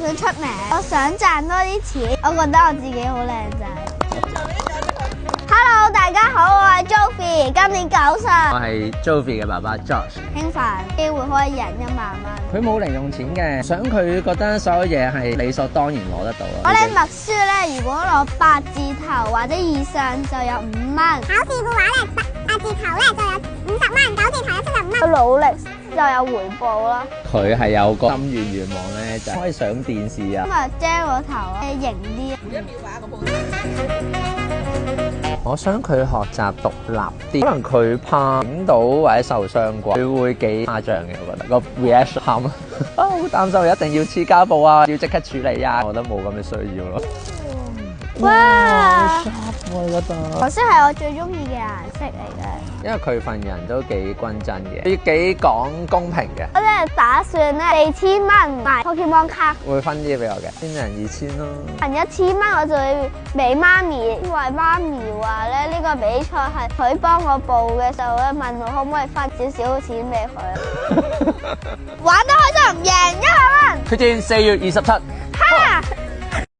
想出名，我想賺多啲錢，我覺得我自己好靚仔。Hello， 大家好，我係 Joey， 今年9歲。我係 Joey 嘅爸爸 Josh。興奮，機會可以贏1萬蚊。佢冇零用錢嘅，想佢覺得所有嘢係理所當然攞得到咯。我哋默書咧，如果攞8字頭或者以上就有5蚊。考試嘅話咧，8字頭咧就有50蚊，9字頭有75蚊。我努力就有回報咯。佢係有個心願望咧，就係可以上電視啊。咁啊，遮個頭，型啲。每1秒畫個 pose。我想佢學習獨立啲，可能佢怕影到或者受傷啩，佢會幾誇張嘅，我覺得個 reaction 喊啊，好擔心，一定要黐膠布啊，要即刻處理啊，我覺得冇咁嘅需要咯。哇 sharp 喎覺得。紅色係我最中意嘅顏色嚟嘅。因為佢份人都幾均真嘅，佢幾講公平嘅。我咧打算咧4000蚊買 Pokemon 卡，會分啲俾我嘅，先人2000咯。憑1000蚊我就會俾媽咪，因為媽咪話咧呢個比賽係佢幫我報嘅時候咧，問我可唔可以分少少錢俾佢。玩得開心，贏1萬蚊。決戰4月27。